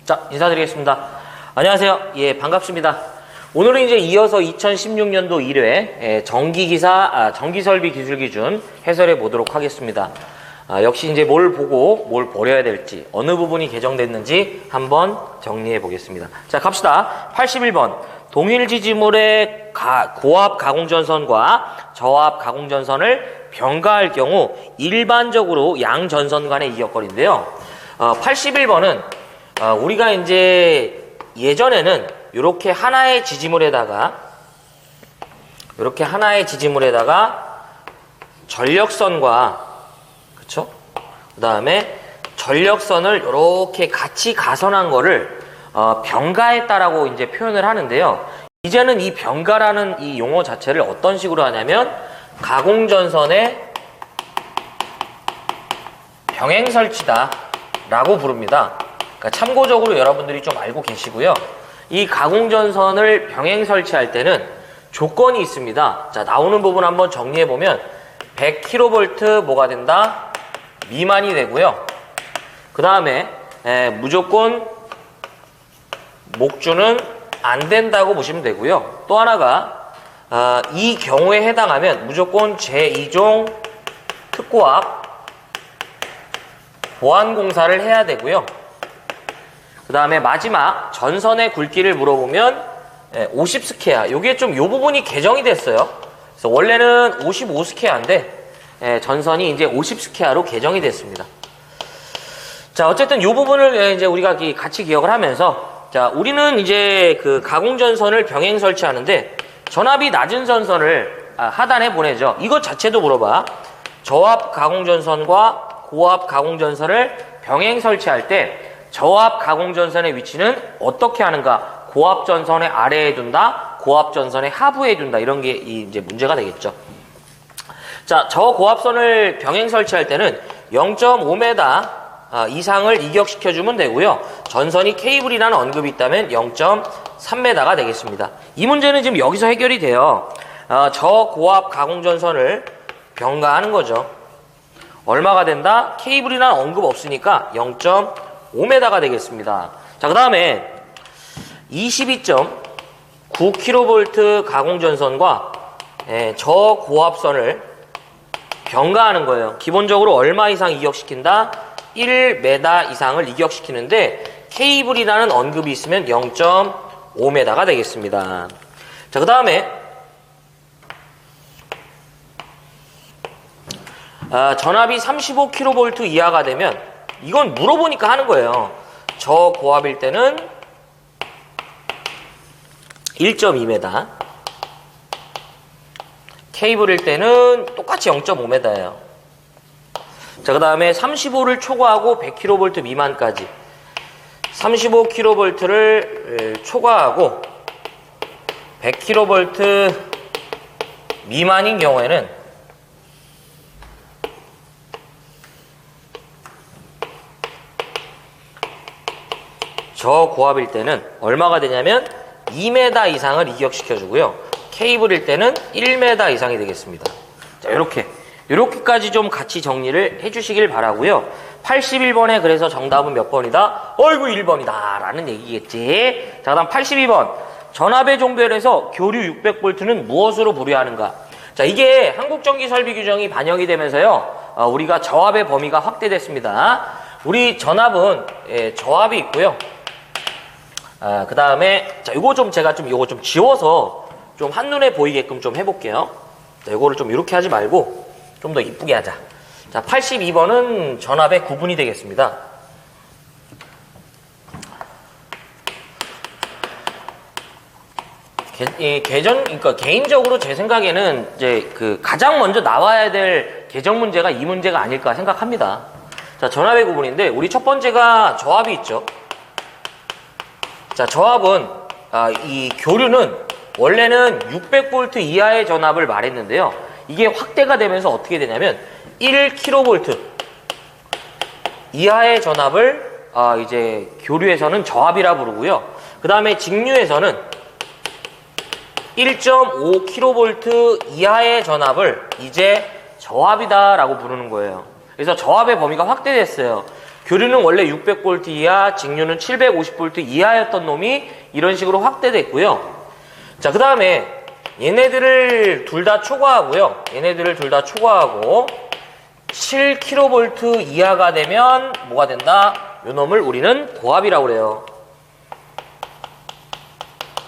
자, 인사드리겠습니다. 안녕하세요. 예, 반갑습니다. 오늘은 이제 이어서 2016년도 1회 전기기사, 전기설비 기술 기준 해설해 보도록 하겠습니다. 역시 이제 뭘 보고 뭘 버려야 될지, 어느 부분이 개정됐는지 한번 정리해 보겠습니다. 자, 갑시다. 81번. 동일 지지물의 고압 가공전선과 저압 가공전선을 병가할 경우 일반적으로 양 전선 간의 이격거리인데요. 81번은 우리가 이제 예전에는 이렇게 하나의 지지물에다가 전력선과, 그쵸? 그 다음에 전력선을 이렇게 같이 가선한 거를 병가했다라고 이제 표현을 하는데요. 이제는 이 병가라는 이 용어 자체를 어떤 식으로 하냐면 가공전선의 병행설치다 라고 부릅니다. 그러니까 참고적으로 여러분들이 좀 알고 계시고요. 이 가공전선을 병행설치할 때는 조건이 있습니다. 자, 나오는 부분 한번 정리해보면 100kV 뭐가 된다? 미만이 되고요. 그 다음에 무조건 목주는 안 된다고 보시면 되고요. 또 하나가 이 경우에 해당하면 무조건 제2종 특고압 보안공사를 해야 되고요. 그 다음에 마지막 전선의 굵기를 물어보면 50스퀘어. 요게 좀 요 부분이 개정이 됐어요. 그래서 원래는 55스퀘어인데 전선이 이제 50스퀘어로 개정이 됐습니다. 자, 어쨌든 요 부분을 이제 우리가 같이 기억을 하면서, 자, 우리는 이제 그 가공전선을 병행 설치하는데 전압이 낮은 전선을 하단에 보내죠. 이것 자체도 물어봐. 저압 가공전선과 고압 가공전선을 병행 설치할 때 저압 가공전선의 위치는 어떻게 하는가? 고압전선의 아래에 둔다, 고압전선의 하부에 둔다. 이런 게 이제 문제가 되겠죠. 자, 저고압선을 병행 설치할 때는 0.5m 이상을 이격시켜주면 되고요. 전선이 케이블이라는 언급이 있다면 0.3m가 되겠습니다. 이 문제는 지금 여기서 해결이 돼요. 저고압 가공전선을 병가하는 거죠. 얼마가 된다? 케이블이라는 언급 없으니까 0.5m가 되겠습니다. 자, 그 다음에 22.9kV 가공전선과 저고압선을 병가하는 거예요. 기본적으로 얼마 이상 이격시킨다? 1m 이상을 이격시키는데 케이블이라는 언급이 있으면 0.5m가 되겠습니다. 자, 그 다음에 전압이 35kV 이하가 되면 이건 물어보니까 하는 거예요. 저고압일 때는 1.2m, 케이블일 때는 똑같이 0.5m예요. 자, 그 다음에 35를 초과하고 100kV 미만까지, 35kV를 초과하고 100kV 미만인 경우에는 저고압일 때는 얼마가 되냐면 2m 이상을 이격시켜주고요. 케이블일 때는 1m 이상이 되겠습니다. 자, 요렇게까지 좀 같이 정리를 해주시길 바라고요. 81번에 그래서 정답은 몇 번이다? 어이구, 1번이다 라는 얘기겠지. 자, 그 다음 82번. 전압의 종별에서 교류 600V는 무엇으로 분류하는가? 자, 이게 한국전기설비 규정이 반영이 되면서요, 우리가 저압의 범위가 확대됐습니다. 우리 전압은 저압이 있고요. 그 다음에, 자, 요거 좀 지워서 좀 한눈에 보이게끔 좀 해볼게요. 자, 요거를 좀 이렇게 하지 말고 좀 더 이쁘게 하자. 자, 82번은 전압의 구분이 되겠습니다. 그러니까 개인적으로 제 생각에는 이제 가장 먼저 나와야 될 개정 문제가 이 문제가 아닐까 생각합니다. 자, 전압의 구분인데 우리 첫 번째가 저압이 있죠. 자, 저압은 이 교류는 원래는 600V 이하의 전압을 말했는데요. 이게 확대가 되면서 어떻게 되냐면 1kV 이하의 전압을 이제 교류에서는 저압이라 부르고요. 그 다음에 직류에서는 1.5kV 이하의 전압을 이제 저압이다라고 부르는 거예요. 그래서 저압의 범위가 확대됐어요. 교류는 원래 600V 이하, 직류는 750V 이하였던 놈이 이런 식으로 확대됐고요. 자, 그 다음에 얘네들을 둘 다 초과하고요. 얘네들을 둘 다 초과하고 7kV 이하가 되면 뭐가 된다? 요 놈을 우리는 고압이라고 그래요.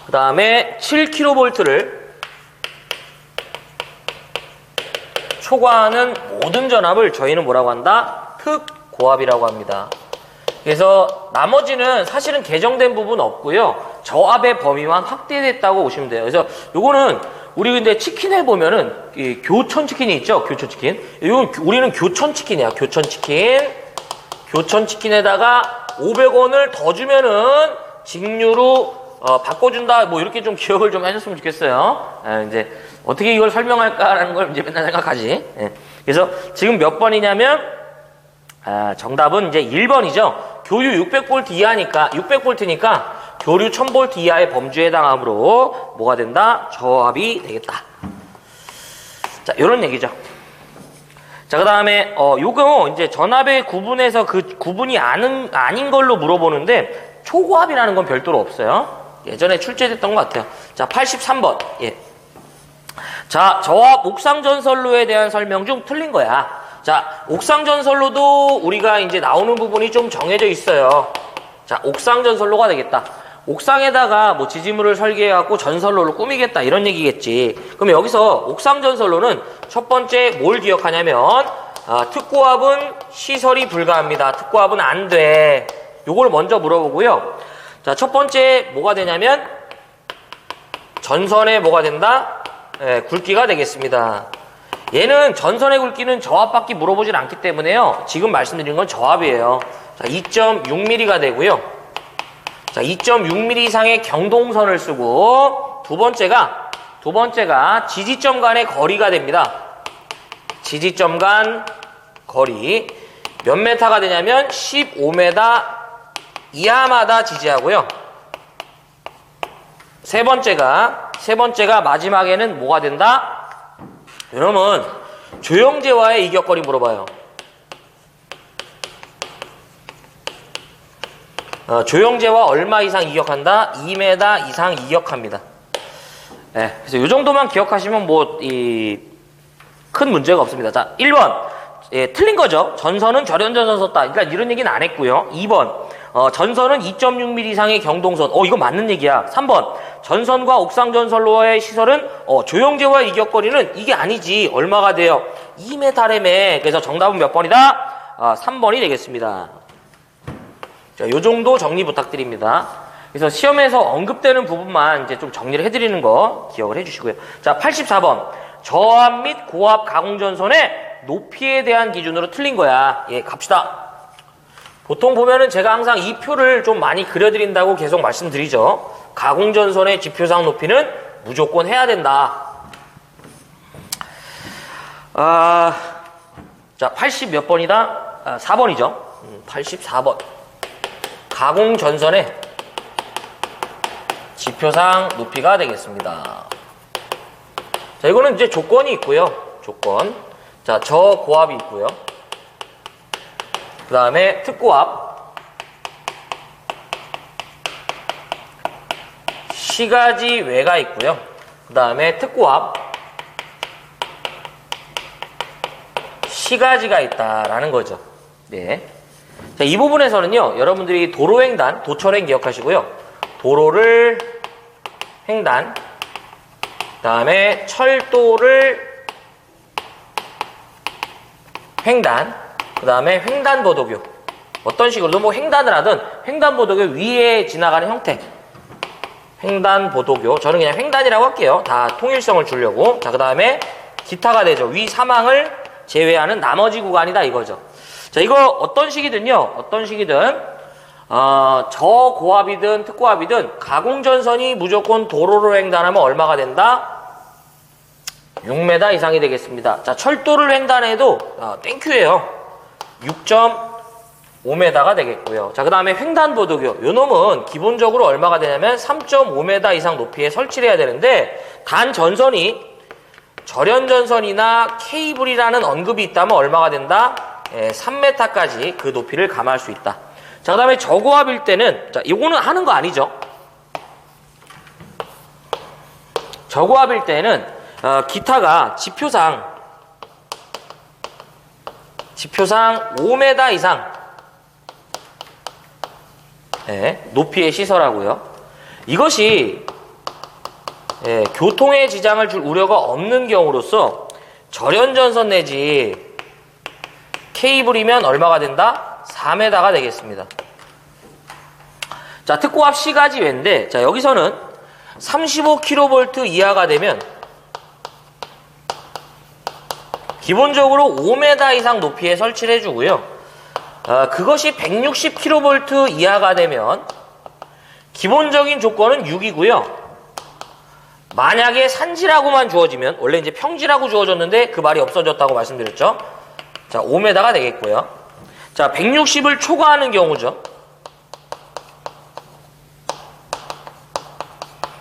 그 다음에 7kV를 초과하는 모든 전압을 저희는 뭐라고 한다? 특고압이라고 합니다. 그래서 나머지는 사실은 개정된 부분 없고요. 저압의 범위만 확대됐다고 보시면 돼요. 그래서 요거는 우리 근데 치킨에 보면은 이 교촌 치킨이 있죠. 교촌 치킨. 이건 우리는 교촌 치킨이야. 교촌 치킨. 교촌 치킨에다가 500원을 더 주면은 직류로 바꿔준다. 뭐 이렇게 좀 기억을 좀 해줬으면 좋겠어요. 이제 어떻게 이걸 설명할까라는 걸 이제 맨날 생각하지. 예. 그래서 지금 몇 번이냐면 정답은 이제 1번이죠. 교류 600V 이하니까 600V니까 교류 1000V 이하의 범주에 해당하므로 뭐가 된다? 저압이 되겠다. 자, 요런 얘기죠. 자, 그 다음에 요거 이제 전압의 구분에서 그 구분이 아닌 걸로 물어보는데 초고압이라는 건 별도로 없어요. 예전에 출제됐던 것 같아요. 자, 83번. 예. 자, 저압 옥상전선로에 대한 설명 중 틀린 거야. 자, 옥상전선로도 우리가 이제 나오는 부분이 좀 정해져 있어요. 자, 옥상전선로가 되겠다. 옥상에다가 뭐 지지물을 설계해갖고 전선로를 꾸미겠다 이런 얘기겠지. 그럼 여기서 옥상전선로는 첫 번째 뭘 기억하냐면 특고압은 시설이 불가합니다. 특고압은 안 돼. 요걸 먼저 물어보고요. 자, 첫 번째 뭐가 되냐면 전선에 뭐가 된다? 굵기가 되겠습니다. 얘는 전선의 굵기는 저압밖에 물어보질 않기 때문에요. 지금 말씀드린 건 저압이에요. 자, 2.6mm가 되고요. 자, 2.6mm 이상의 경동선을 쓰고 두 번째가 지지점 간의 거리가 됩니다. 지지점 간 거리 몇 메타가 되냐면 15m 이하마다 지지하고요. 세 번째가 마지막에는 뭐가 된다? 여러분 조영제와의 이격거리 물어봐요. 조영제와 얼마 이상 이격한다? 2m 이상 이격합니다. 네, 그래서 이 정도만 기억하시면 뭐 큰 문제가 없습니다. 자, 1번 틀린 거죠. 전선은 절연전선 썼다. 그러니까 이런 얘기는 안 했고요. 2번 전선은 2.6mm 이상의 경동선. 이거 맞는 얘기야. 3번 전선과 옥상전선로의 시설은 조영제와 이격거리는 이게 아니지. 얼마가 돼요? 2m래매. 그래서 정답은 몇 번이다? 3번이 되겠습니다. 자, 요 정도 정리 부탁드립니다. 그래서 시험에서 언급되는 부분만 이제 좀 정리를 해드리는 거 기억을 해주시고요. 자, 84번 저압 및 고압 가공전선의 높이에 대한 기준으로 틀린 거야. 예, 갑시다. 보통 보면은 제가 항상 이 표를 좀 많이 그려드린다고 계속 말씀드리죠. 가공전선의 지표상 높이는 무조건 해야 된다. 자, 80 몇 번이다? 4번이죠. 84번. 가공전선의 지표상 높이가 되겠습니다. 자, 이거는 이제 조건이 있고요. 조건. 자, 저고압이 있고요. 그 다음에 특고압. 시가지 외가 있고요. 그 다음에 특고압. 시가지가 있다라는 거죠. 네. 자, 이 부분에서는요, 여러분들이 도로횡단, 도철행 기억하시고요. 도로를 횡단, 그 다음에 철도를 횡단, 그 다음에 횡단보도교. 어떤 식으로도 뭐 횡단을 하든 횡단보도교 위에 지나가는 형태. 횡단보도교. 저는 그냥 횡단이라고 할게요. 다 통일성을 주려고. 자, 그 다음에 기타가 되죠. 위 사망을 제외하는 나머지 구간이다 이거죠. 자, 이거 어떤 식이든요. 저고압이든 특고압이든 가공전선이 무조건 도로를 횡단하면 얼마가 된다? 6m 이상이 되겠습니다. 자, 철도를 횡단해도 땡큐예요. 6.5m가 되겠고요. 자, 그 다음에 횡단보도교. 요 놈은 기본적으로 얼마가 되냐면 3.5m 이상 높이에 설치를 해야 되는데 단 전선이 절연전선이나 케이블이라는 언급이 있다면 얼마가 된다? 3m까지 그 높이를 감할 수 있다. 자, 그 다음에 저고압일 때는, 자, 이거는 하는 거 아니죠? 저고압일 때는, 기타가 지표상 5m 이상, 높이의 시설하고요. 이것이, 교통에 지장을 줄 우려가 없는 경우로서 절연전선 내지 케이블이면 얼마가 된다? 4m가 되겠습니다. 자, 특고압 C가지 외인데, 자, 여기서는 35kV 이하가 되면 기본적으로 5m 이상 높이에 설치를 해주고요. 그것이 160kV 이하가 되면 기본적인 조건은 6이고요. 만약에 산지라고만 주어지면, 원래 이제 평지라고 주어졌는데 그 말이 없어졌다고 말씀드렸죠. 자, 5m가 되겠고요. 자, 160을 초과하는 경우죠.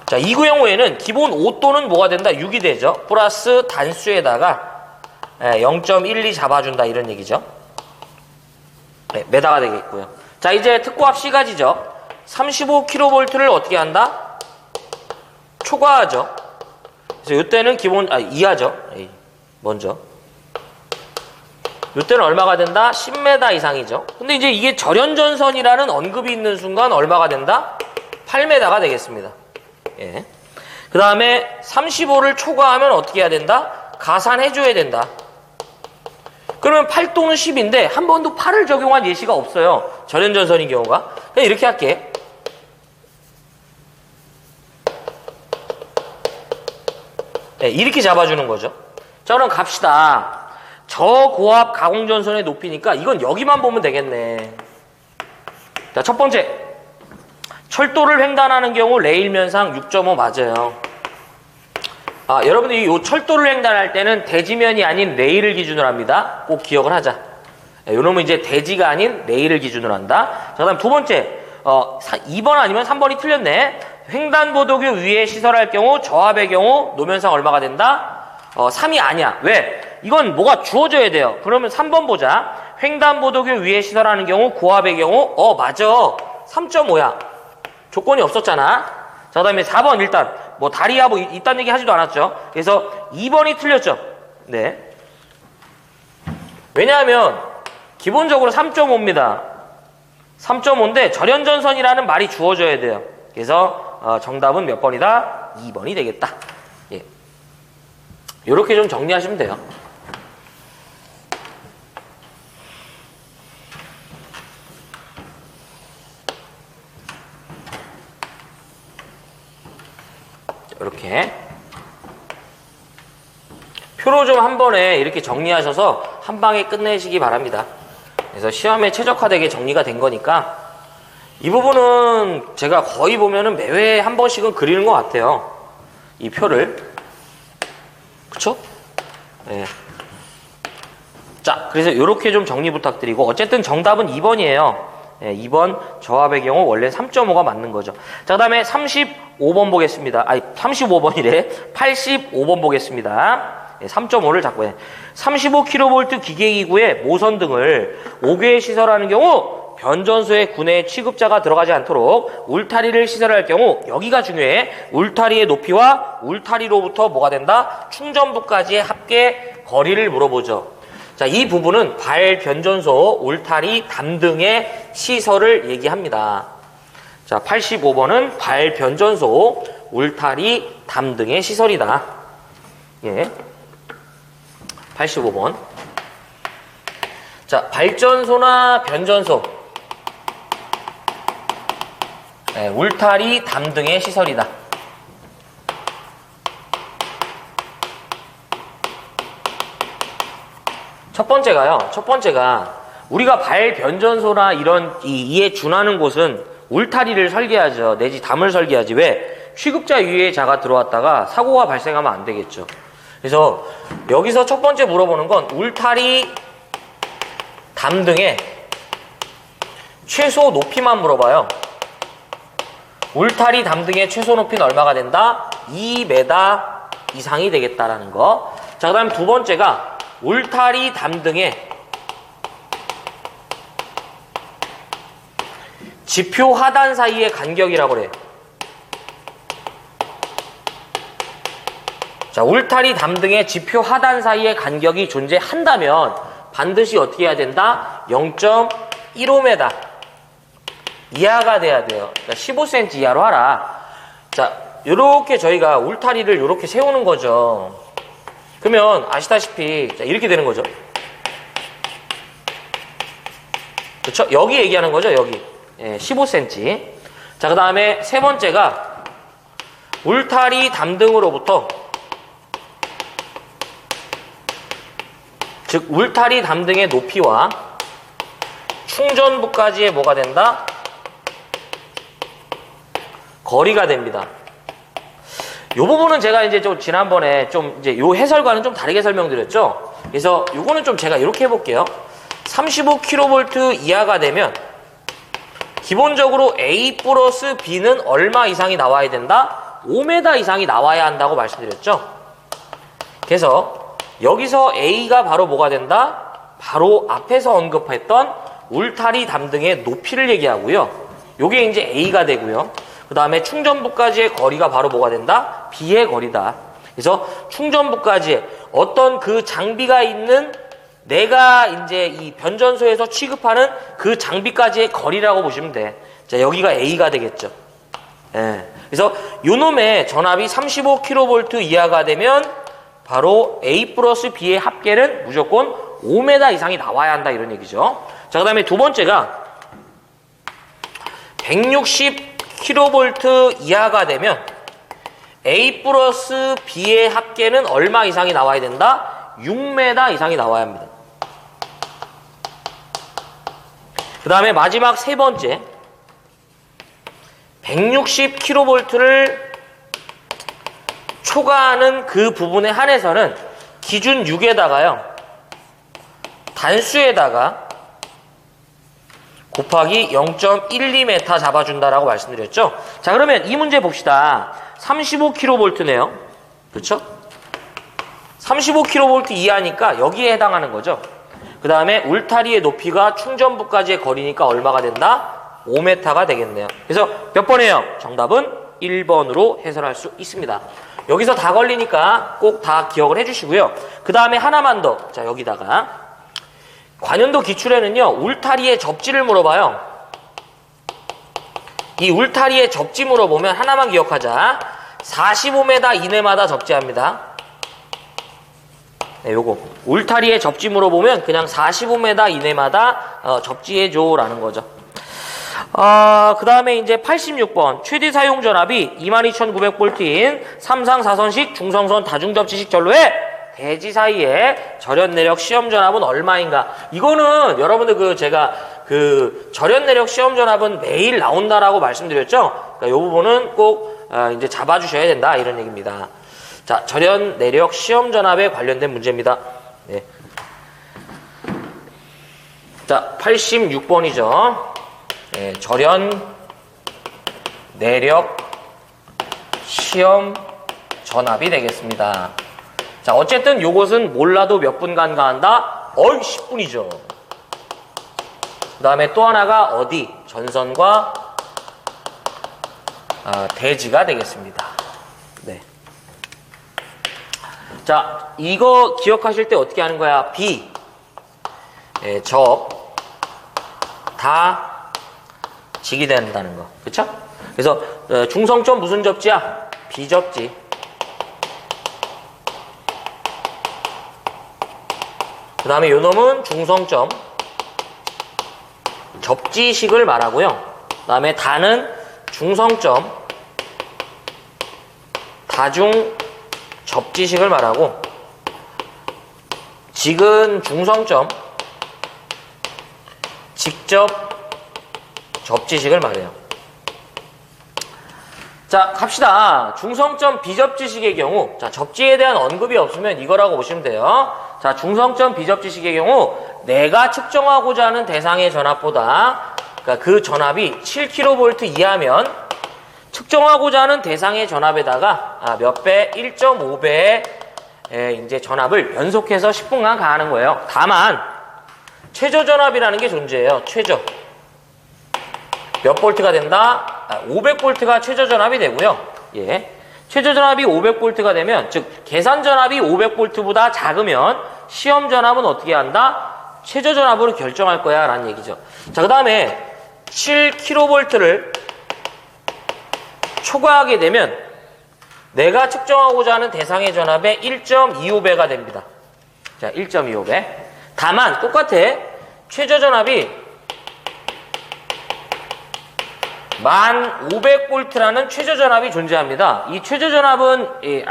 자, 이 경우에는 기본 5도는 뭐가 된다? 6이 되죠. 플러스 단수에다가 0.12 잡아준다 이런 얘기죠. 메다가 되겠고요. 자, 이제 특고압 C가지죠. 35kV를 어떻게 한다? 초과하죠. 그래서 이때는 기본, 이하죠. 먼저. 이때는 얼마가 된다? 10m 이상이죠. 근데 이제 이게 절연전선이라는 언급이 있는 순간 얼마가 된다? 8m가 되겠습니다. 예. 그 다음에 35를 초과하면 어떻게 해야 된다? 가산해줘야 된다. 그러면 8 또는 10인데 한 번도 8을 적용한 예시가 없어요. 절연전선인 경우가. 그냥 이렇게 할게. 네, 이렇게 잡아주는 거죠. 자, 그럼 갑시다. 저고압 가공전선의 높이니까 이건 여기만 보면 되겠네. 자, 첫 번째. 철도를 횡단하는 경우 레일면상 6.5 맞아요. 여러분들이 이 철도를 횡단할 때는 대지면이 아닌 레일을 기준으로 합니다. 꼭 기억을 하자. 요놈은 이제 대지가 아닌 레일을 기준으로 한다. 자, 그 다음 두 번째. 2번 아니면 3번이 틀렸네. 횡단보도교 위에 시설할 경우 저압의 경우 노면상 얼마가 된다? 3이 아니야. 왜? 이건 뭐가 주어져야 돼요. 그러면 3번 보자. 횡단보도교 위에 시설하는 경우 고압의 경우 맞아. 3.5야. 조건이 없었잖아. 자, 그 다음에 4번 일단 뭐 다리야 뭐 이딴 얘기 하지도 않았죠. 그래서 2번이 틀렸죠. 네. 왜냐하면 기본적으로 3.5입니다. 3.5인데 절연전선이라는 말이 주어져야 돼요. 그래서 정답은 몇 번이다? 2번이 되겠다. 예. 요렇게 좀 정리하시면 돼요. 이렇게 표로 좀 한 번에 이렇게 정리하셔서 한 방에 끝내시기 바랍니다. 그래서 시험에 최적화되게 정리가 된 거니까 이 부분은 제가 거의 보면은 매회 한 번씩은 그리는 것 같아요. 이 표를. 그쵸? 네. 자, 그래서 이렇게 좀 정리 부탁드리고 어쨌든 정답은 2번이에요. 네, 2번 저압의 경우 원래 3.5가 맞는 거죠. 자, 그 다음에 35번 보겠습니다. 35번이래. 85번 보겠습니다. 3.5를 잡고 해. 35kV 기계기구의 모선 등을 5개의 시설하는 경우 변전소의 구내에 취급자가 들어가지 않도록 울타리를 시설할 경우 여기가 중요해. 울타리의 높이와 울타리로부터 뭐가 된다? 충전부까지의 합계 거리를 물어보죠. 자, 이 부분은 발 변전소, 울타리, 담 등의 시설을 얘기합니다. 자, 85번은 발 변전소, 울타리, 담 등의 시설이다. 예. 85번. 자, 발전소나 변전소, 울타리, 담 등의 시설이다. 첫 번째가 우리가 발 변전소나 이런 이에 준하는 곳은 울타리를 설계하죠. 내지 담을 설계하지. 왜? 취급자 유해자가 들어왔다가 사고가 발생하면 안 되겠죠. 그래서 여기서 첫 번째 물어보는 건 울타리, 담 등의 최소 높이만 물어봐요. 울타리, 담 등의 최소 높이는 얼마가 된다? 2m 이상이 되겠다라는 거. 자, 그 다음 두 번째가 울타리, 담 등의 지표 하단 사이의 간격이라고 그래요. 자, 울타리 담등의 지표 하단 사이의 간격이 존재한다면 반드시 어떻게 해야 된다? 0.15m 이하가 돼야 돼요. 그러니까 15cm 이하로 하라. 자, 요렇게 저희가 울타리를 요렇게 세우는 거죠. 그러면 아시다시피 자, 이렇게 되는 거죠. 그렇죠? 여기 얘기하는 거죠. 여기 15cm. 자, 그 다음에 세 번째가 울타리 담등으로부터, 즉 울타리 담등의 높이와 충전부까지의 뭐가 된다? 거리가 됩니다. 이 부분은 제가 이제 좀 지난번에 좀 이제 요 해설과는 좀 다르게 설명드렸죠. 그래서 요거는 좀 제가 이렇게 해볼게요. 35kV 이하가 되면 기본적으로 A 플러스 B는 얼마 이상이 나와야 된다? 5m 이상이 나와야 한다고 말씀드렸죠. 그래서 여기서 A가 바로 뭐가 된다? 바로 앞에서 언급했던 울타리 담등의 높이를 얘기하고요. 요게 이제 A가 되고요. 그 다음에 충전부까지의 거리가 바로 뭐가 된다? B의 거리다. 그래서 충전부까지의 어떤 그 장비가 있는 내가 이제 이 변전소에서 취급하는 그 장비까지의 거리라고 보시면 돼. 자, 여기가 A가 되겠죠. 예. 그래서 요놈의 전압이 35kV 이하가 되면 바로 A 플러스 B의 합계는 무조건 5m 이상이 나와야 한다, 이런 얘기죠. 자, 그 다음에 두 번째가 160kV 이하가 되면 A 플러스 B의 합계는 얼마 이상이 나와야 된다? 6m 이상이 나와야 합니다. 그 다음에 마지막 세 번째, 160kV를 초과하는 그 부분에 한해서는 기준 6에다가요, 단수에다가 곱하기 0.12m 잡아준다라고 말씀드렸죠. 자, 그러면 이 문제 봅시다. 35kV네요. 그렇죠? 35kV 이하니까 여기에 해당하는 거죠. 그 다음에 울타리의 높이가 충전부까지의 거리니까 얼마가 된다? 5m가 되겠네요. 그래서 몇 번이에요? 정답은 1번으로 해설할 수 있습니다. 여기서 다 걸리니까 꼭 다 기억을 해주시고요. 그 다음에 하나만 더. 자, 여기다가 관연도 기출에는요, 울타리의 접지를 물어봐요. 이 울타리의 접지 물어보면 하나만 기억하자. 45m 이내마다 접지합니다. 네, 요거 울타리의 접지 물어보면 그냥 45m 이내마다 접지해줘 라는 거죠. 그 다음에 이제 86번 최대 사용 전압이 22,900V인 3상 4선식 중성선 다중접지식 전로의 대지 사이에 절연 내력 시험 전압은 얼마인가? 이거는 여러분들 제가 절연 내력 시험 전압은 매일 나온다라고 말씀드렸죠. 그러니까 이 부분은 꼭 이제 잡아주셔야 된다, 이런 얘기입니다. 자, 절연 내력 시험 전압에 관련된 문제입니다. 네. 자, 86번이죠. 네, 절연 내력 시험 전압이 되겠습니다. 자, 어쨌든 요것은 몰라도 몇 분간 가한다? 10분이죠. 그 다음에 또 하나가 어디? 전선과 대지가 되겠습니다. 네. 자, 이거 기억하실 때 어떻게 하는 거야? B, 다 직이 된다는 거. 그쵸? 그래서 중성점 무슨 접지야? 비접지. 그 다음에 요 놈은 중성점 접지식을 말하고요. 그 다음에 다는 중성점 다중 접지식을 말하고, 직은 중성점 직접 접지식을 말해요. 자, 갑시다. 중성점 비접지식의 경우, 자, 접지에 대한 언급이 없으면 이거라고 보시면 돼요. 자, 중성점 비접지식의 경우 내가 측정하고자 하는 대상의 전압보다, 그러니까 그 전압이 7kV 이하면 측정하고자 하는 대상의 전압에다가 몇 배? 1.5배의 이제 전압을 연속해서 10분간 가하는 거예요. 다만 최저 전압이라는 게 존재해요. 최저. 몇 볼트가 된다? 500볼트가 최저 전압이 되고요. 예. 최저 전압이 500볼트가 되면, 즉 계산 전압이 500볼트보다 작으면 시험 전압은 어떻게 한다? 최저 전압으로 결정할 거야 라는 얘기죠. 자, 그 다음에 7kV를 초과하게 되면 내가 측정하고자 하는 대상의 전압의 1.25배가 됩니다. 자, 1.25배. 다만 똑같아. 최저 전압이 1500V라는 최저 전압이 존재합니다. 이 최저 전압은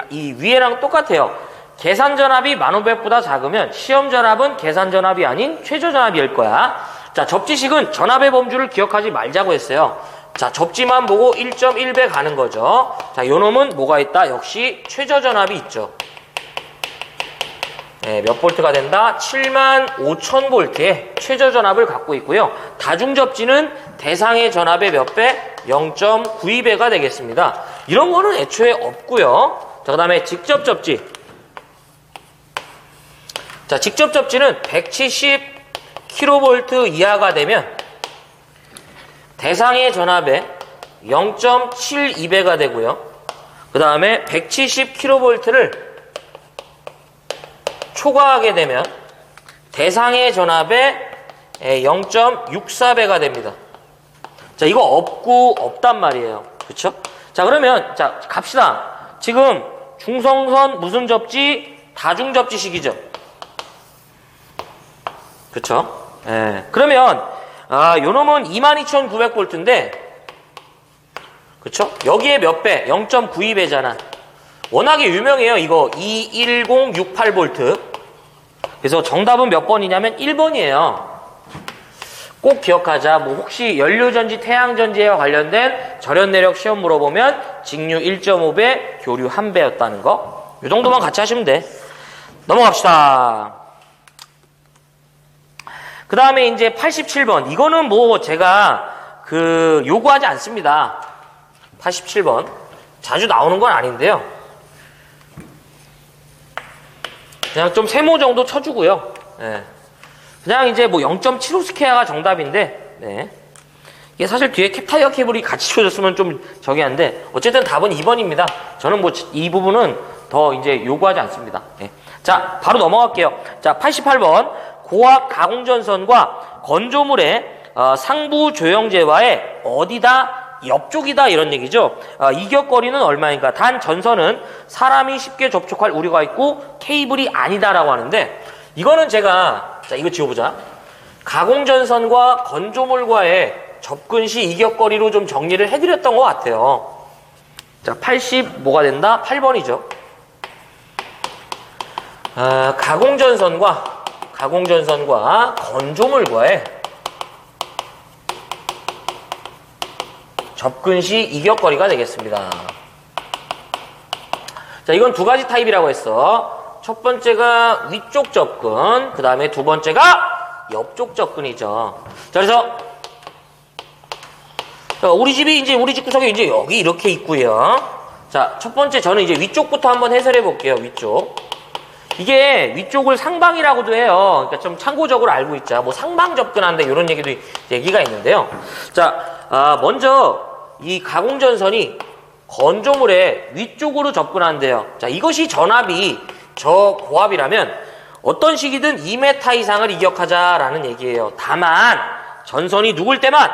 이 위에랑 똑같아요. 계산 전압이 1500보다 작으면 시험 전압은 계산 전압이 아닌 최저 전압일 거야. 자, 접지식은 전압의 범주를 기억하지 말자고 했어요. 자, 접지만 보고 1.1배 가는 거죠. 자, 요 놈은 뭐가 있다? 역시 최저 전압이 있죠. 네, 몇 볼트가 된다? 75,000V의 최저 전압을 갖고 있고요. 다중 접지는 대상의 전압의 몇 배? 0.92배가 되겠습니다. 이런 거는 애초에 없고요. 자, 그 다음에 직접 접지. 자, 직접 접지는 170kV 이하가 되면 대상의 전압의 0.72배가 되고요. 그 다음에 170kV를 초과하게 되면 대상의 전압의 0.64배가 됩니다. 자, 이거 없단 말이에요. 그쵸? 자, 그러면, 자, 갑시다. 지금 중성선 무슨 접지? 다중 접지식이죠. 그쵸? 예. 그러면, 요 놈은 22,900V인데, 그쵸? 여기에 몇 배? 0.92배잖아. 워낙에 유명해요. 이거 21068V. 그래서 정답은 몇 번이냐면 1번이에요. 꼭 기억하자. 뭐 혹시 연료전지, 태양전지와 관련된 절연내력 시험 물어보면 직류 1.5배, 교류 1배였다는 거. 이 정도만 같이 하시면 돼. 넘어갑시다. 그 다음에 이제 87번. 이거는 뭐 제가 요구하지 않습니다. 87번. 자주 나오는 건 아닌데요. 그냥 좀 세모 정도 쳐주고요. 네. 그냥 이제 뭐 0.75스퀘어가 정답인데, 네. 이게 사실 뒤에 캡타이어 케이블이 같이 쳐줬으면 좀 저기 한데, 어쨌든 답은 2번입니다. 저는 뭐 이 부분은 더 이제 요구하지 않습니다. 네. 자, 바로 넘어갈게요. 자, 88번. 고압 가공전선과 건조물의 상부 조형제와의 어디다? 옆쪽이다 이런 얘기죠. 이격거리는 얼마인가? 단 전선은 사람이 쉽게 접촉할 우려가 있고 케이블이 아니다라고 하는데, 이거는 제가 자 이거 지워보자. 가공전선과 건조물과의 접근 시 이격거리로 좀 정리를 해드렸던 것 같아요. 자, 80 뭐가 된다? 8번이죠. 가공전선과 건조물과의 접근 시 이격거리가 되겠습니다. 자, 이건 두 가지 타입이라고 했어. 첫 번째가 위쪽 접근, 그 다음에 두 번째가 옆쪽 접근이죠. 자, 그래서 우리 집 구석에 이제 여기 이렇게 있고요. 자, 첫 번째 저는 이제 위쪽부터 한번 해설해 볼게요. 위쪽. 이게 위쪽을 상방이라고도 해요. 그러니까 좀 참고적으로 알고 있자. 뭐 상방 접근한다 이런 얘기가 있는데요. 자, 먼저 이 가공전선이 건조물의 위쪽으로 접근한대요. 자, 이것이 전압이 저고압이라면 어떤 시기든 2m 이상을 이격하자라는 얘기예요. 다만 전선이 누굴 때만?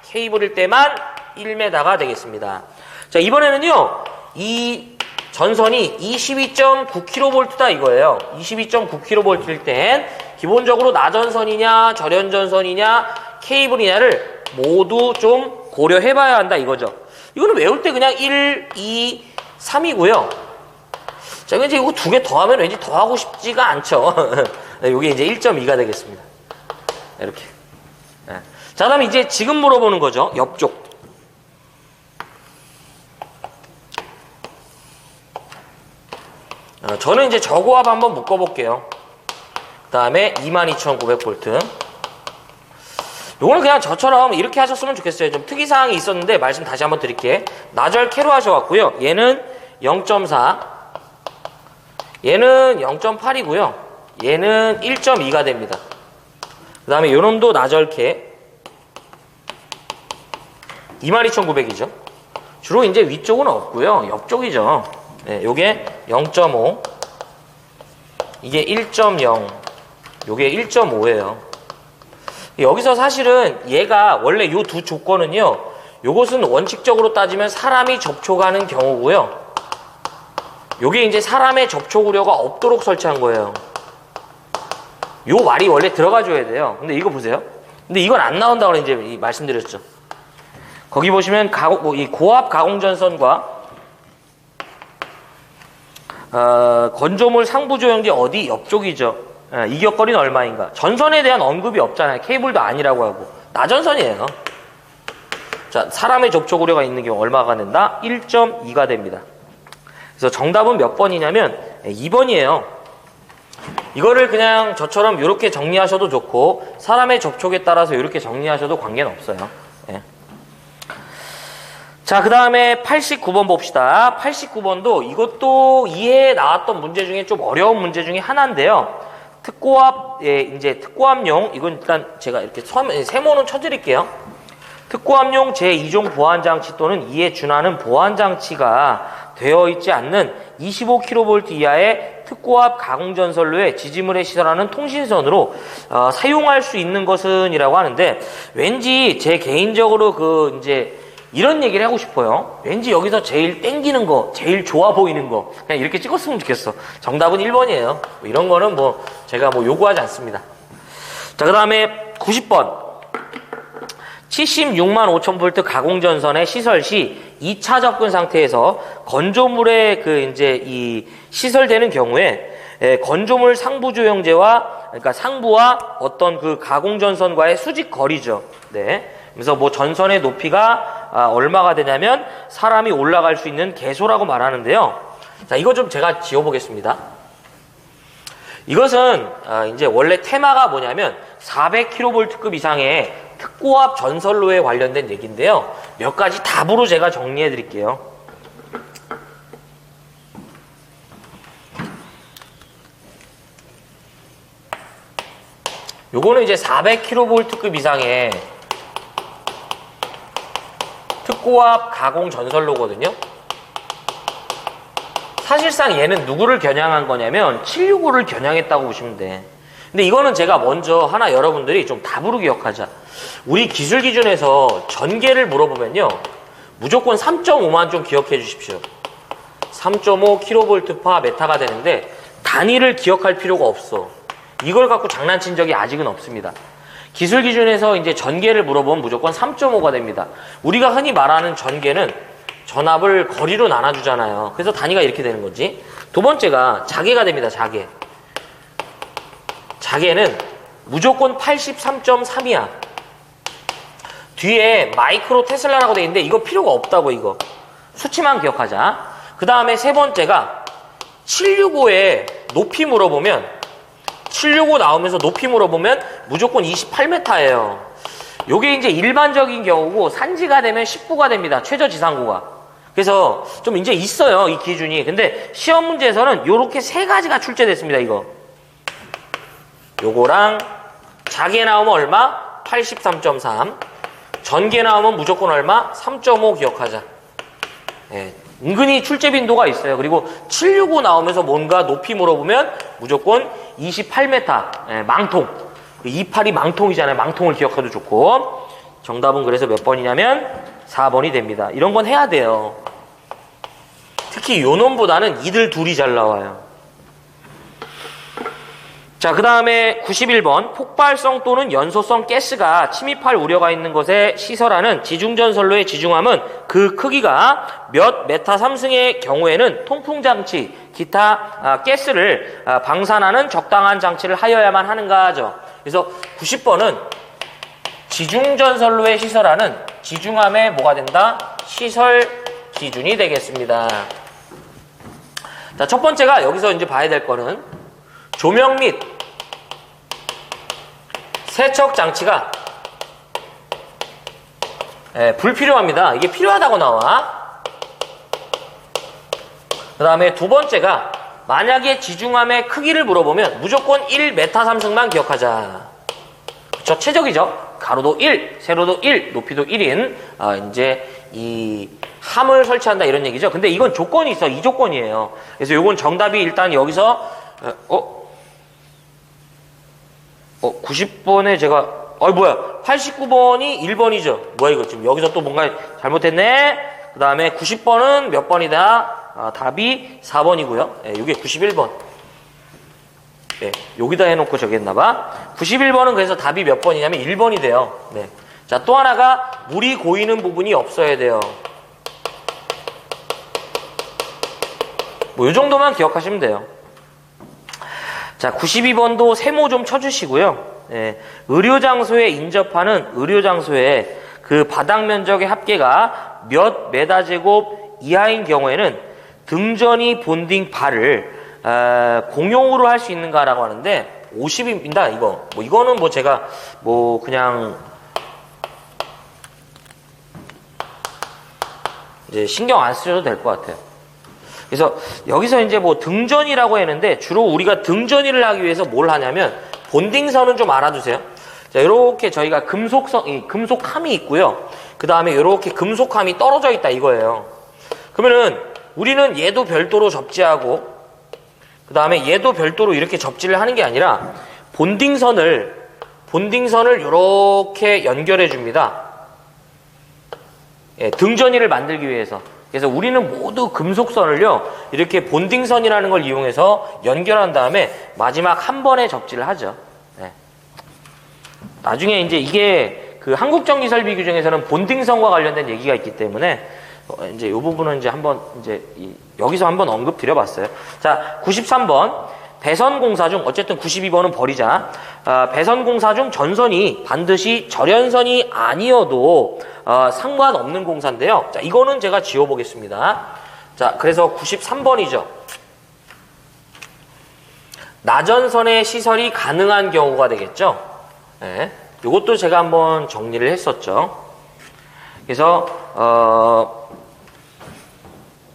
케이블일 때만 1m가 되겠습니다. 자, 이번에는요. 이 전선이 22.9kV다 이거예요. 22.9kV일 땐 기본적으로 나전선이냐 절연전선이냐 케이블이냐를 모두 좀 고려해봐야 한다 이거죠. 이거는 외울 때 그냥 1, 2, 3이고요. 자, 이제 이거 두 개 더하면 왠지 더하고 싶지가 않죠. 이게 이제 1.2가 되겠습니다. 이렇게. 자, 그다음에 이제 지금 물어보는 거죠. 옆쪽. 저는 이제 저고압 한번 묶어볼게요. 그 다음에 22,900V. 요거는 그냥 저처럼 이렇게 하셨으면 좋겠어요. 좀 특이사항이 있었는데 말씀 다시 한번 드릴게요. 나절 캐로 하셔갖고요. 얘는 0.4, 얘는 0.8이고요. 얘는 1.2가 됩니다. 그 다음에 요놈도 나절 캐. 22,900이죠. 주로 이제 위쪽은 없고요. 옆쪽이죠. 네, 요게 0.5, 이게 1.0, 요게 1.5예요. 여기서 사실은 얘가 원래 요 두 조건은요, 요것은 원칙적으로 따지면 사람이 접촉하는 경우고요. 요게 이제 사람의 접촉 우려가 없도록 설치한 거예요. 요 말이 원래 들어가줘야 돼요. 근데 이거 보세요. 근데 이건 안 나온다고 이제 말씀드렸죠. 거기 보시면 이 고압 가공전선과 건조물 상부 조영제 어디 옆쪽이죠. 이격거리는 얼마인가. 전선에 대한 언급이 없잖아요. 케이블도 아니라고 하고. 나전선이에요. 자, 사람의 접촉 우려가 있는 경우 얼마가 된다? 1.2가 됩니다. 그래서 정답은 몇 번이냐면 2번이에요. 이거를 그냥 저처럼 이렇게 정리하셔도 좋고 사람의 접촉에 따라서 이렇게 정리하셔도 관계는 없어요. 예. 자, 그 다음에 89번 봅시다. 89번도 이것도 이해에 나왔던 문제 중에 좀 어려운 문제 중에 하나인데요. 이제 특고압용, 이건 일단 제가 이렇게 세모는 쳐드릴게요. 특고압용 제2종 보안장치 또는 이에 준하는 보안장치가 되어 있지 않는 25kV 이하의 특고압 가공전선로에 지지물에 시설하는 통신선으로 사용할 수 있는 것은 이라고 하는데, 왠지 제 개인적으로 이제 이런 얘기를 하고 싶어요. 왠지 여기서 제일 땡기는 거, 제일 좋아 보이는 거 그냥 이렇게 찍었으면 좋겠어. 정답은 1번이에요. 이런 거는 제가 요구하지 않습니다. 자, 그 다음에 90번 76만 5,000V 가공전선의 시설 시 2차 접근 상태에서 건조물에 이제 이 시설되는 경우에 건조물 상부 조영제와, 그러니까 상부와 어떤 그 가공전선과의 수직 거리죠. 네. 그래서 전선의 높이가 얼마가 되냐면 사람이 올라갈 수 있는 개소라고 말하는데요. 자, 이거 좀 제가 지워보겠습니다. 이것은 이제 원래 테마가 뭐냐면 400kV급 이상의 특고압 전선로에 관련된 얘기인데요. 몇 가지 답으로 제가 정리해 드릴게요. 요거는 이제 400kV급 이상의 특고압 가공 전선로거든요. 사실상 얘는 누구를 겨냥한 거냐면 765를 겨냥했다고 보시면 돼. 근데 이거는 제가 먼저 하나 여러분들이 좀 답으로 기억하자. 우리 기술 기준에서 전개를 물어보면요, 무조건 3.5만 좀 기억해 주십시오. 3.5kV/m 메타가 되는데 단위를 기억할 필요가 없어. 이걸 갖고 장난친 적이 아직은 없습니다. 기술 기준에서 이제 전개를 물어보면 무조건 3.5가 됩니다. 우리가 흔히 말하는 전개는 전압을 거리로 나눠주잖아요. 그래서 단위가 이렇게 되는 거지. 두 번째가 자개가 됩니다. 자개. 자개는 무조건 83.3이야. 뒤에 마이크로 테슬라라고 돼 있는데 이거 필요가 없다고. 이거 수치만 기억하자. 그 다음에 세 번째가 765에 높이 물어보면, 765 나오면서 높이 물어보면 무조건 28m예요. 요게 이제 일반적인 경우고 산지가 되면 10부가 됩니다. 최저 지상고가. 그래서 좀 이제 있어요, 이 기준이. 근데 시험 문제에서는 요렇게 세 가지가 출제됐습니다. 이거 요거랑 자개 나오면 얼마? 83.3. 전개 나오면 무조건 얼마? 3.5 기억하자. 예, 은근히 출제 빈도가 있어요. 그리고 765 나오면서 뭔가 높이 물어보면 무조건 28m. 예, 망통. 28이 망통이잖아요. 망통을 기억해도 좋고. 정답은 그래서 몇 번이냐면 4번이 됩니다. 이런 건 해야 돼요. 특히 요 놈보다는 이들 둘이 잘 나와요. 자, 그 다음에 91번 폭발성 또는 연소성 가스가 침입할 우려가 있는 것에 시설하는 지중전선로의 지중함은 그 크기가 몇 메타 3승의 경우에는 통풍장치, 기타 가스를 방산하는 적당한 장치를 하여야만 하는가 하죠. 그래서 90번은 지중전선로에 시설하는 지중함의 뭐가 된다? 시설 기준이 되겠습니다. 자, 첫 번째가 여기서 이제 봐야 될 거는 조명 및 세척 장치가 불필요합니다. 이게 필요하다고 나와. 그 다음에 두 번째가 만약에 지중함의 크기를 물어보면 무조건 1m 3승만 기억하자. 그쵸? 최적이죠? 가로도 1, 세로도 1, 높이도 1인 이제 이 함을 설치한다 이런 얘기죠. 근데 이건 조건이 있어. 이 조건이에요. 그래서 요건 정답이 일단 여기서 90번에 제가 뭐야 89번이 1번이죠. 뭐야 이거 지금 여기서 또 뭔가 잘못했네. 그 다음에 90번은 몇 번이다? 답이 4번이고요. 예, 이게 91번. 예, 여기다 해놓고 저기 했나봐. 91번은 그래서 답이 몇 번이냐면 1번이 돼요. 네. 자, 또 하나가 물이 고이는 부분이 없어야 돼요. 뭐 이 정도만 기억하시면 돼요. 자, 92번도 세모 좀 쳐주시고요. 예, 의료장소에 인접하는 의료장소에 그 바닥 면적의 합계가 몇 메다제곱 이하인 경우에는 등전이 본딩 발을 공용으로 할 수 있는가라고 하는데 50입니다. 이거 뭐 이거는 뭐 제가 뭐 그냥 이제 신경 안 쓰셔도 될 것 같아요. 그래서 여기서 이제 뭐 등전이라고 했는데 주로 우리가 등전이를 하기 위해서 뭘 하냐면 본딩선은 좀 알아두세요. 자, 이렇게 저희가 금속함이 있고요. 그 다음에 이렇게 금속함이 떨어져 있다 이거예요. 그러면은 우리는 얘도 별도로 접지하고 그 다음에 얘도 별도로 이렇게 접지를 하는 게 아니라 본딩선을 이렇게 연결해 줍니다. 예, 등전이를 만들기 위해서. 그래서 우리는 모두 금속선을요 이렇게 본딩선이라는 걸 이용해서 연결한 다음에 마지막 한 번에 접지를 하죠. 네. 나중에 이제 이게 그 한국전기설비 규정에서는 본딩선과 관련된 얘기가 있기 때문에 이제 이 부분은 이제 한번 이제 여기서 한번 언급 드려봤어요. 자, 93번 배선공사 중 어쨌든 92번은 버리자. 배선공사 중 전선이 반드시 절연선이 아니어도 상관없는 공사인데요. 자, 이거는 제가 지워보겠습니다. 자, 그래서 93번이죠. 나전선의 시설이 가능한 경우가 되겠죠. 네, 이것도 제가 한번 정리를 했었죠. 그래서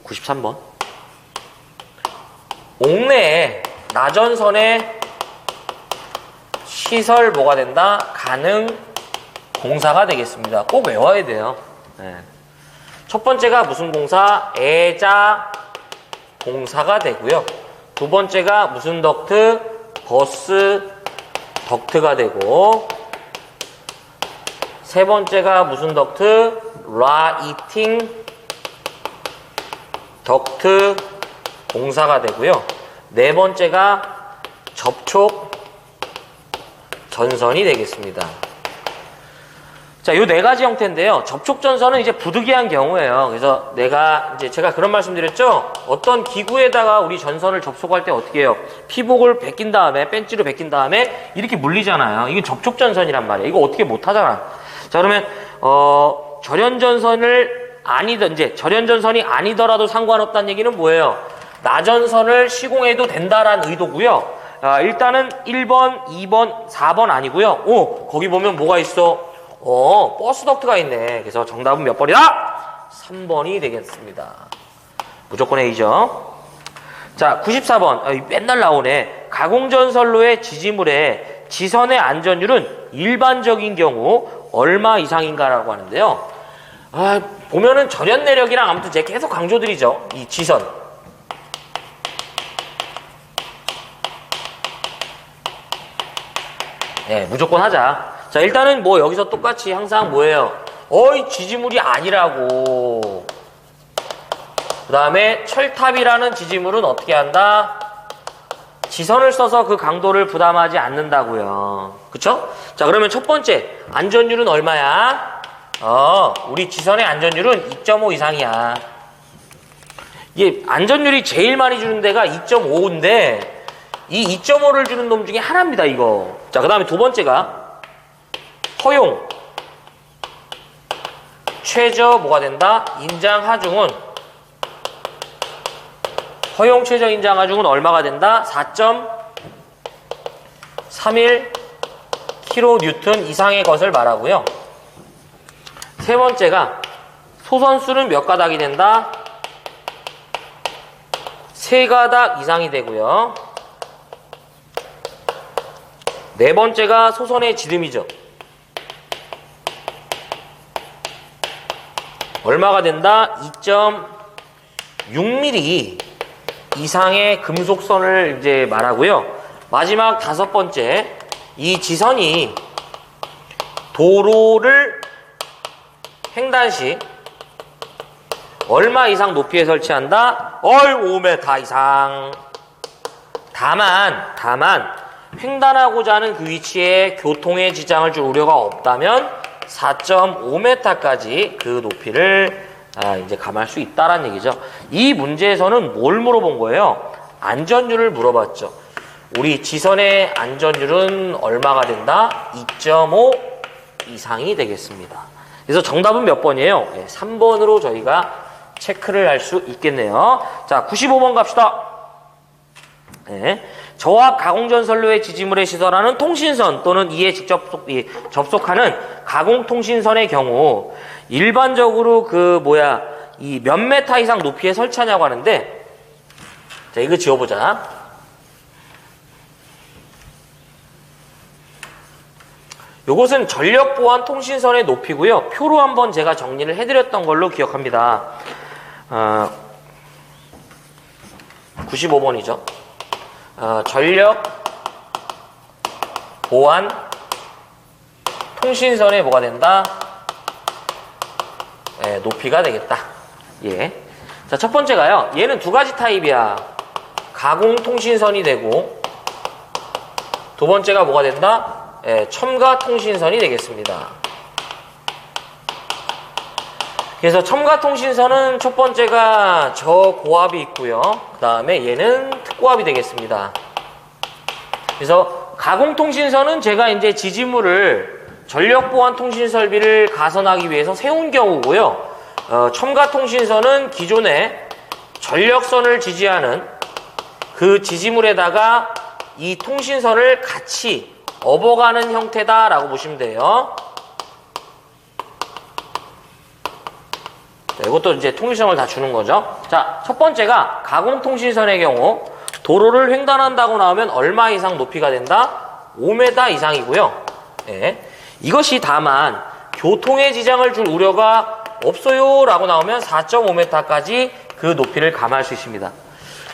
93번 옥내에 나전선의 시설 뭐가 된다? 가능 공사가 되겠습니다. 꼭 외워야 돼요. 네. 첫 번째가 무슨 공사? 애자 공사가 되고요. 두 번째가 무슨 덕트? 버스 덕트가 되고 세 번째가 무슨 덕트? 라이팅 덕트 공사가 되고요. 네 번째가 접촉 전선이 되겠습니다. 자, 요 네 가지 형태인데요. 접촉 전선은 이제 부득이한 경우예요. 그래서 제가 그런 말씀 드렸죠? 어떤 기구에다가 우리 전선을 접속할 때 어떻게 해요? 피복을 벗긴 다음에, 벤치로 벗긴 다음에 이렇게 물리잖아요. 이게 접촉 전선이란 말이에요. 이거 어떻게 못 하잖아. 자, 그러면, 절연전선이 아니더라도 상관없다는 얘기는 뭐예요? 나전선을 시공해도 된다라는 의도고요. 일단은 1번, 2번, 4번 아니고요. 거기 보면 뭐가 있어? 버스 덕트가 있네. 그래서 정답은 몇 번이다? 3번이 되겠습니다. 무조건 A죠. 자, 94번. 맨날 나오네. 가공전선로의 지지물의 지선의 안전율은 일반적인 경우 얼마 이상인가라고 하는데요. 보면은 절연 내력이랑 아무튼 제가 계속 강조드리죠. 이 지선. 네, 무조건 하자. 자, 일단은 뭐 여기서 똑같이 항상 뭐예요? 지지물이 아니라고. 그 다음에 철탑이라는 지지물은 어떻게 한다? 지선을 써서 그 강도를 부담하지 않는다고요. 그쵸? 자, 그러면 첫 번째 안전율은 얼마야? 우리 지선의 안전율은 2.5 이상이야. 이게 안전율이 제일 많이 주는 데가 2.5인데 이 2.5를 주는 놈 중에 하나입니다, 이거. 자, 그 다음에 두 번째가 허용 최저 뭐가 된다? 인장 하중은 허용 최저 인장 하중은 얼마가 된다? 4.31 kN 이상의 것을 말하고요. 세 번째가 소선수는 몇 가닥이 된다? 3가닥 이상이 되고요. 네 번째가 소선의 지름이죠. 얼마가 된다? 2.6mm 이상의 금속선을 이제 말하고요. 마지막 다섯 번째, 이 지선이 도로를 횡단 시 얼마 이상 높이에 설치한다? 5m 이상. 다만 횡단하고자 하는 그 위치에 교통에 지장을 줄 우려가 없다면 4.5m까지 그 높이를 이제 감할 수 있다라는 얘기죠. 이 문제에서는 뭘 물어본 거예요? 안전율을 물어봤죠. 우리 지선의 안전율은 얼마가 된다? 2.5 이상이 되겠습니다. 그래서 정답은 몇 번이에요? 3번으로 저희가 체크를 할 수 있겠네요. 자, 95번 갑시다. 네. 저압 가공전선로의 지지물에 시설하는 통신선 또는 이에 직접 접속하는 가공통신선의 경우 일반적으로 이 몇 메타 이상 높이에 설치하냐고 하는데, 자, 이거 지워보자. 요것은 전력보안 통신선의 높이고요. 표로 한번 제가 정리를 해드렸던 걸로 기억합니다. 95번이죠. 전력 보안 통신선에 뭐가 된다? 높이가 되겠다. 예. 자, 첫 번째가요. 얘는 두 가지 타입이야. 가공 통신선이 되고, 두 번째가 뭐가 된다? 첨가 통신선이 되겠습니다. 그래서 첨가 통신선은 첫 번째가 저고압이 있고요. 그 다음에 얘는 특고압이 되겠습니다. 그래서 가공 통신선은 제가 이제 지지물을 전력보안 통신 설비를 가선하기 위해서 세운 경우고요. 첨가 통신선은 기존에 전력선을 지지하는 그 지지물에다가 이 통신선을 같이 업어가는 형태다라고 보시면 돼요. 자, 이것도 이제 통일성을 다 주는 거죠. 자, 첫 번째가 가공통신선의 경우 도로를 횡단한다고 나오면 얼마 이상 높이가 된다? 5m 이상이고요. 예. 이것이 다만 교통에 지장을 줄 우려가 없어요 라고 나오면 4.5m까지 그 높이를 감할 수 있습니다.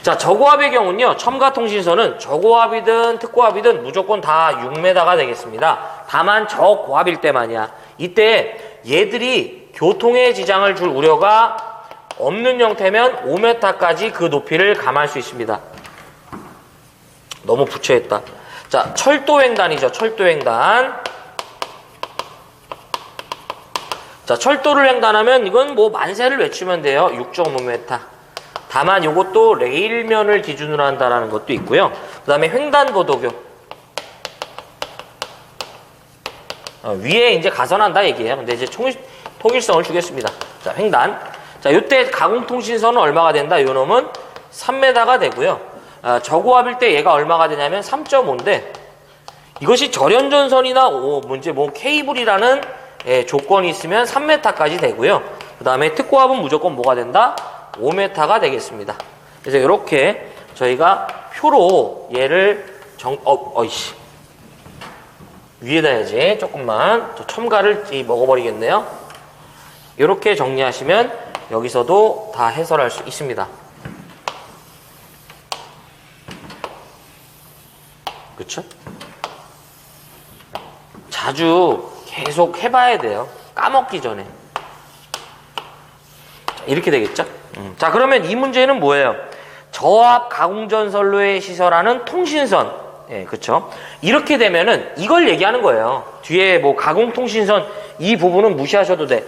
자, 저고압의 경우는요, 첨가통신선은 저고압이든 특고압이든 무조건 다 6m가 되겠습니다. 다만 저고압일 때만이야. 이때 얘들이 교통에 지장을 줄 우려가 없는 형태면 5m까지 그 높이를 감할 수 있습니다. 너무 부채했다. 자, 철도횡단이죠. 철도횡단. 자, 철도를 횡단하면 이건 뭐 만세를 외치면 돼요. 6.5m. 다만 이것도 레일면을 기준으로 한다는 것도 있고요. 그 다음에 횡단보도교. 위에 이제 가선한다 얘기예요. 근데 이제 통일성을 주겠습니다. 자, 횡단. 자, 요때 가공통신선은 얼마가 된다? 요 놈은 3m가 되고요. 저고압일 때 얘가 얼마가 되냐면 3.5인데, 이것이 절연전선이나 케이블이라는 조건이 있으면 3m까지 되고요. 그 다음에 특고압은 무조건 뭐가 된다? 5m가 되겠습니다. 그래서 이렇게 저희가 표로 얘를 위에다 해야지. 조금만. 저 첨가를 먹어버리겠네요. 이렇게 정리하시면 여기서도 다 해설할 수 있습니다. 그쵸? 자주 계속 해봐야 돼요. 까먹기 전에. 이렇게 되겠죠? 자, 그러면 이 문제는 뭐예요? 저압 가공전선로에 시설하는 통신선. 예, 그쵸? 이렇게 되면은 이걸 얘기하는 거예요. 뒤에 뭐 가공통신선 이 부분은 무시하셔도 돼.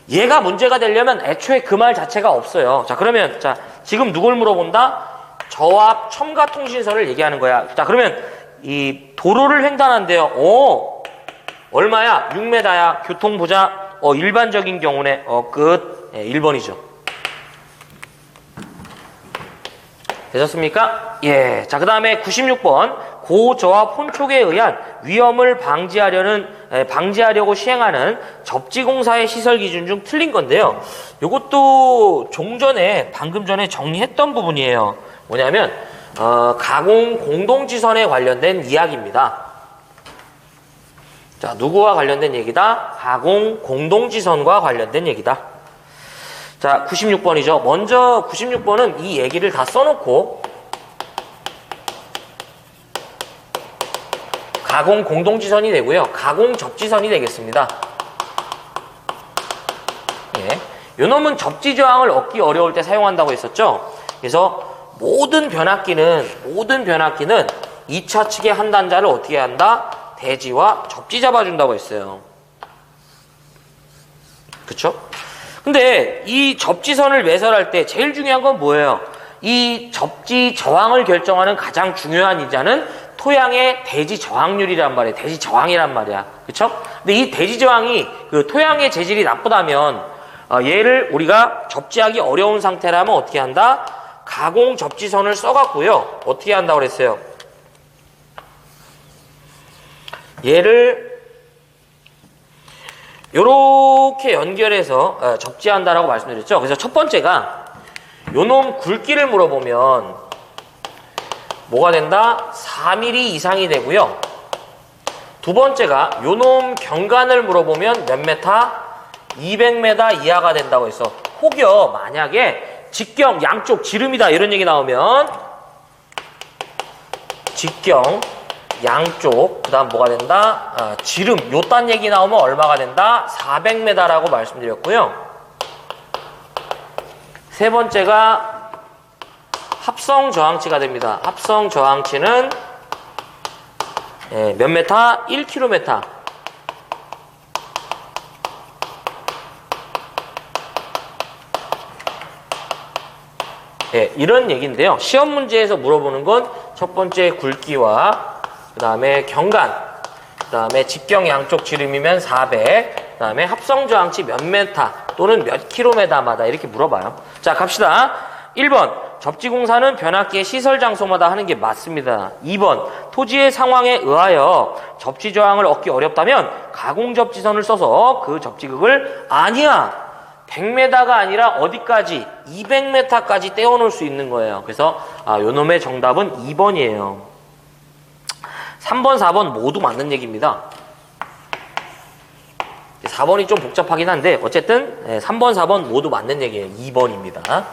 얘가 문제가 되려면 애초에 그 말 자체가 없어요. 자, 그러면 지금 누굴 물어본다? 저압 첨가통신선을 얘기하는 거야. 자, 그러면 이 도로를 횡단한대요. 얼마야? 6m야. 교통 보자. 일반적인 경우네. 끝. 1번이죠. 되셨습니까? 예. 자, 그 다음에 96번. 고저압 혼촉에 의한 위험을 방지하려고 시행하는 접지공사의 시설 기준 중 틀린 건데요. 이것도 방금 전에 정리했던 부분이에요. 뭐냐면, 가공 공동지선에 관련된 이야기입니다. 자, 누구와 관련된 얘기다? 가공 공동지선과 관련된 얘기다. 자, 96번이죠. 먼저 96번은 이 얘기를 다 써놓고 가공 공동지선이 되고요. 가공 접지선이 되겠습니다. 예. 요놈은 접지 저항을 얻기 어려울 때 사용한다고 했었죠. 그래서 모든 변압기는 2차 측의 한 단자를 어떻게 한다? 대지와 접지 잡아준다고 했어요. 그쵸? 근데 이 접지선을 매설할 때 제일 중요한 건 뭐예요? 이 접지 저항을 결정하는 가장 중요한 이자는 토양의 대지 저항률이란 말이에요. 대지 저항이란 말이야. 그쵸? 근데 이 대지 저항이 그 토양의 재질이 나쁘다면 얘를 우리가 접지하기 어려운 상태라면 어떻게 한다? 가공 접지선을 써갖고요. 어떻게 한다고 그랬어요? 얘를 요렇게 연결해서 접지한다라고 말씀드렸죠. 그래서 첫 번째가 요놈 굵기를 물어보면 뭐가 된다? 4mm 이상이 되고요. 두 번째가 요놈 경관을 물어보면 몇 메타? 200m 이하가 된다고 해서 혹여 만약에 직경 양쪽 지름이다 이런 얘기 나오면 직경 양쪽 그 다음 뭐가 된다? 지름 요딴 얘기 나오면 얼마가 된다? 400m라고 말씀드렸고요. 세 번째가 합성 저항치가 됩니다. 합성 저항치는 몇 메타? 1km. 예, 이런 얘기인데요. 시험 문제에서 물어보는 건 첫 번째 굵기와 그 다음에 경관, 그 다음에 직경 양쪽 지름이면 400, 그 다음에 합성 저항치 몇 메타 또는 몇 킬로미터마다 이렇게 물어봐요. 자, 갑시다. 1번, 접지공사는 변압기의 시설 장소마다 하는 게 맞습니다. 2번, 토지의 상황에 의하여 접지 저항을 얻기 어렵다면 가공 접지선을 써서 그 접지극을 아니야. 100m가 아니라 어디까지? 200m까지 떼어놓을 수 있는 거예요. 그래서 요놈의 정답은 2번이에요. 3번, 4번 모두 맞는 얘기입니다. 4번이 좀 복잡하긴 한데 어쨌든 3번, 4번 모두 맞는 얘기예요. 2번입니다.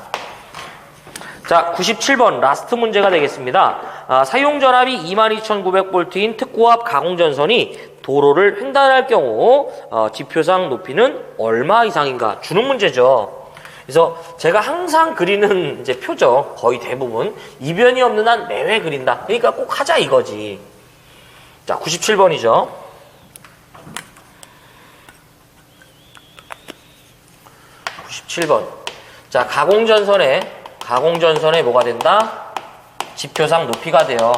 자, 97번 라스트 문제가 되겠습니다. 사용전압이 22,900V인 특고압 가공전선이 도로를 횡단할 경우 지표상 높이는 얼마 이상인가 주는 문제죠. 그래서 제가 항상 그리는 이제 표죠. 거의 대부분 이변이 없는 한 매회 그린다. 그러니까 꼭 하자 이거지. 자, 97번이죠. 97번. 자, 가공전선에 뭐가 된다? 지표상 높이가 돼요.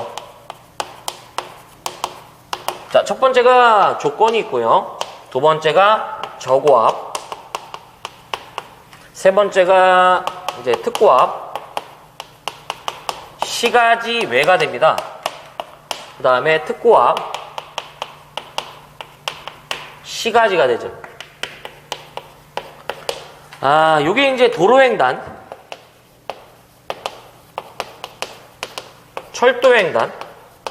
자, 첫 번째가 조건이 있고요. 두 번째가 저고압. 세 번째가 이제 특고압. 시가지 외가 됩니다. 그 다음에 특고압. 시가지가 되죠. 요게 이제 도로횡단, 철도횡단,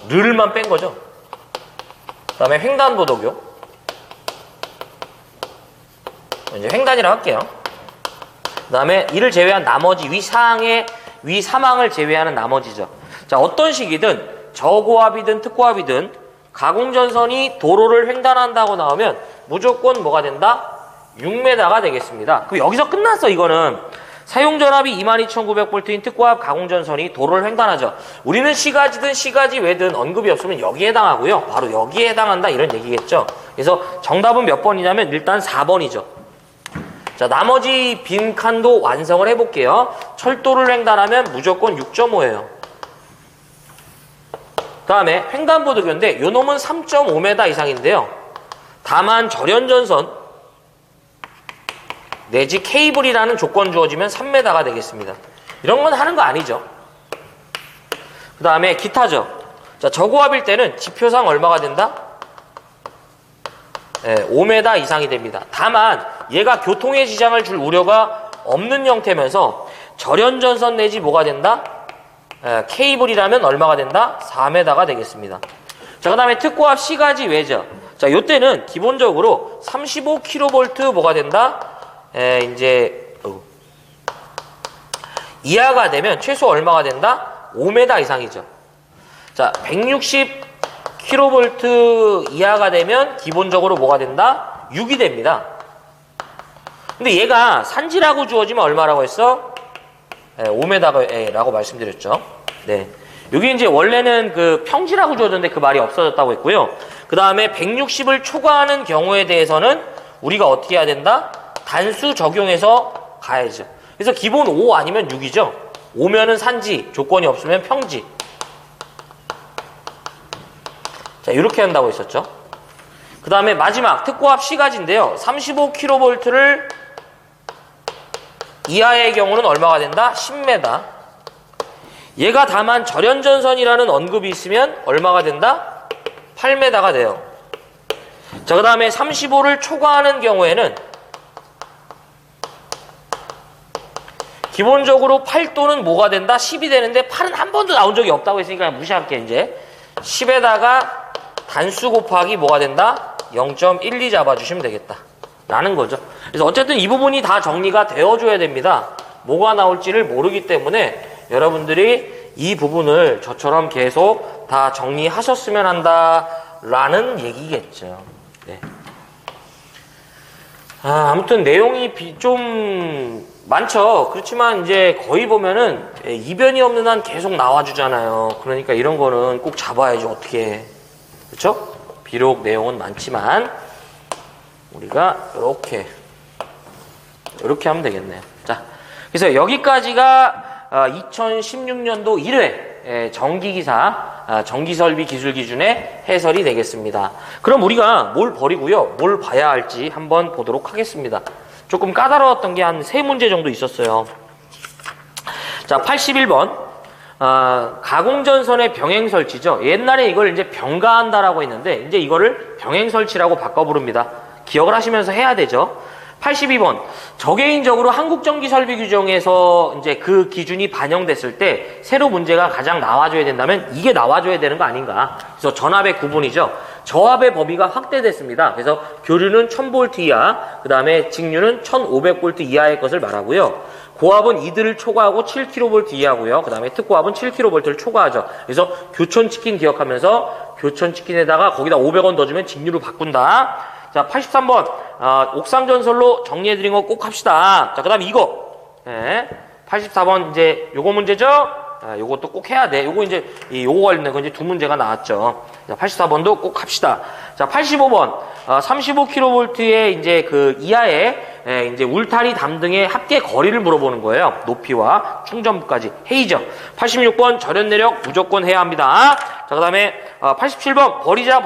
를만 뺀 거죠. 그 다음에 횡단보도교. 이제 횡단이라고 할게요. 그 다음에 이를 제외한 나머지 위 사망을 제외하는 나머지죠. 자, 어떤 식이든 저고압이든 특고압이든 가공전선이 도로를 횡단한다고 나오면 무조건 뭐가 된다? 6m가 되겠습니다. 그럼 여기서 끝났어, 이거는. 사용전압이 22,900V인 특고압 가공전선이 도로를 횡단하죠. 우리는 시가지든 시가지 외든 언급이 없으면 여기에 해당하고요. 바로 여기에 해당한다 이런 얘기겠죠. 그래서 정답은 몇 번이냐면 일단 4번이죠. 자, 나머지 빈 칸도 완성을 해볼게요. 철도를 횡단하면 무조건 6.5예요. 그 다음에 횡단보도교인데 요 놈은 3.5m 이상인데요. 다만 절연전선 내지 케이블이라는 조건 주어지면 3m가 되겠습니다. 이런 건 하는 거 아니죠. 그 다음에 기타죠. 자, 저고압일 때는 지표상 얼마가 된다? 5m 이상이 됩니다. 다만 얘가 교통에 지장을 줄 우려가 없는 형태면서 절연전선 내지 뭐가 된다? 케이블이라면 얼마가 된다? 4m가 되겠습니다. 자, 그 다음에 특고압 시가지 외죠. 자, 요때는 기본적으로 35kV 뭐가 된다? 이하가 되면 최소 얼마가 된다? 5m 이상이죠. 자, 160kV 이하가 되면 기본적으로 뭐가 된다? 6이 됩니다. 근데 얘가 산지라고 주어지면 얼마라고 했어? 5m라고 말씀드렸죠. 네. 여기 이제 원래는 그 평지라고 주어졌는데 그 말이 없어졌다고 했고요. 그 다음에 160을 초과하는 경우에 대해서는 우리가 어떻게 해야 된다? 단수 적용해서 가야죠. 그래서 기본 5 아니면 6이죠. 5면은 산지, 조건이 없으면 평지. 자, 이렇게 한다고 했었죠. 그 다음에 마지막 특고합 C가지인데요. 35kV를 이하의 경우는 얼마가 된다? 10m. 얘가 다만 절연전선이라는 언급이 있으면 얼마가 된다? 8m가 돼요. 자, 그 다음에 35를 초과하는 경우에는 기본적으로 8도는 뭐가 된다? 10이 되는데 8은 한 번도 나온 적이 없다고 했으니까 무시할게. 이제 10에다가 단수 곱하기 뭐가 된다? 0.12 잡아주시면 되겠다 라는 거죠. 그래서 어쨌든 이 부분이 다 정리가 되어줘야 됩니다. 뭐가 나올지를 모르기 때문에 여러분들이 이 부분을 저처럼 계속 다 정리하셨으면 한다라는 얘기겠죠. 네. 아무튼 내용이 좀 많죠. 그렇지만 이제 거의 보면은 이변이 없는 한 계속 나와주잖아요. 그러니까 이런 거는 꼭 잡아야지 어떻게. 그렇죠? 비록 내용은 많지만 우리가 이렇게 하면 되겠네요. 자, 그래서 여기까지가 2016년도 1회 전기기사 전기설비 기술 기준의 해설이 되겠습니다. 그럼 우리가 뭘 버리고요, 뭘 봐야 할지 한번 보도록 하겠습니다. 조금 까다로웠던 게 한 3문제 정도 있었어요. 자, 81번 가공전선의 병행 설치죠. 옛날에 이걸 이제 병가한다라고 했는데 이제 이거를 병행 설치라고 바꿔 부릅니다. 기억을 하시면서 해야 되죠. 82번 저개인적으로 한국전기설비 규정에서 이제 그 기준이 반영됐을 때 새로 문제가 가장 나와줘야 된다면 이게 나와줘야 되는 거 아닌가. 그래서 전압의 구분이죠. 저압의 범위가 확대됐습니다. 그래서 교류는 1000V 이하, 그 다음에 직류는 1500V 이하의 것을 말하고요. 고압은 이들을 초과하고 7kV 이하고요. 그 다음에 특고압은 7kV를 초과하죠. 그래서 교촌치킨 기억하면서 교촌치킨에다가 거기다 500원 더 주면 직류로 바꾼다. 자, 83번 옥상전설로 정리해드린 거 꼭 합시다. 자, 그 다음에 이거 84번 이제 요거 문제죠. 요것도 꼭 해야 돼. 요거 이제 요거 관련된 거 이제 2문제가 나왔죠. 자, 84번도 꼭 합시다. 자, 85번 35kV의 이제 그 이하의 이제 울타리 담등의 합계 거리를 물어보는 거예요. 높이와 충전부까지 해이죠. 86번 절연 내력 무조건 해야 합니다. 자, 그 다음에 87번 버리자.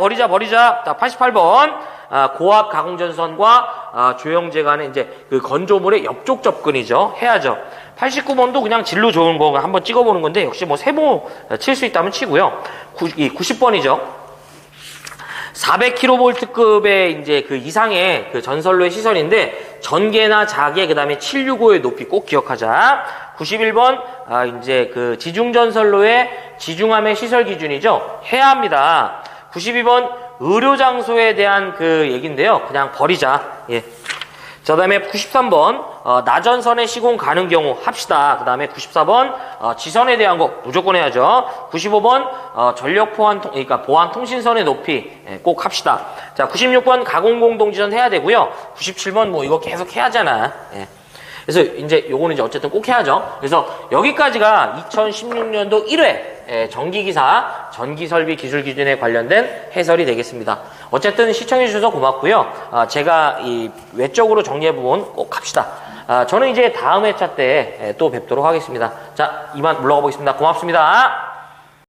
자, 88번 고압 가공전선과 조형제 간의 이제 그 건조물의 옆쪽 접근이죠. 해야죠. 89번도 그냥 진로 좋은 거 한번 찍어보는 건데 역시 뭐 세모 칠 수 있다면 치고요. 90번이죠. 400kV급의 이제 그 이상의 그 전선로의 시설인데 전개나 자개 그다음에 765의 높이 꼭 기억하자. 91번 이제 그 지중전선로의 지중함의 시설 기준이죠. 해야 합니다. 92번 의료장소에 대한 그 얘기인데요. 그냥 버리자. 예. 자, 그다음에 93번 나전선에 시공 가는 경우 합시다. 그 다음에 94번 지선에 대한 거 무조건 해야죠. 95번 전력 그러니까 보안 통신선의 높이 꼭 합시다. 자, 96번 가공공동지선 해야 되고요. 97번 뭐 이거 계속 해야 하잖아. 예. 그래서 이제 요거는 이제 어쨌든 꼭 해야죠. 그래서 여기까지가 2016년도 1회 전기기사 전기설비 기술 기준에 관련된 해설이 되겠습니다. 어쨌든 시청해 주셔서 고맙고요. 제가 이 외적으로 정리해 부분 꼭 합시다. 저는 이제 다음 회차 때 또 뵙도록 하겠습니다. 자, 이만 물러가 보겠습니다. 고맙습니다.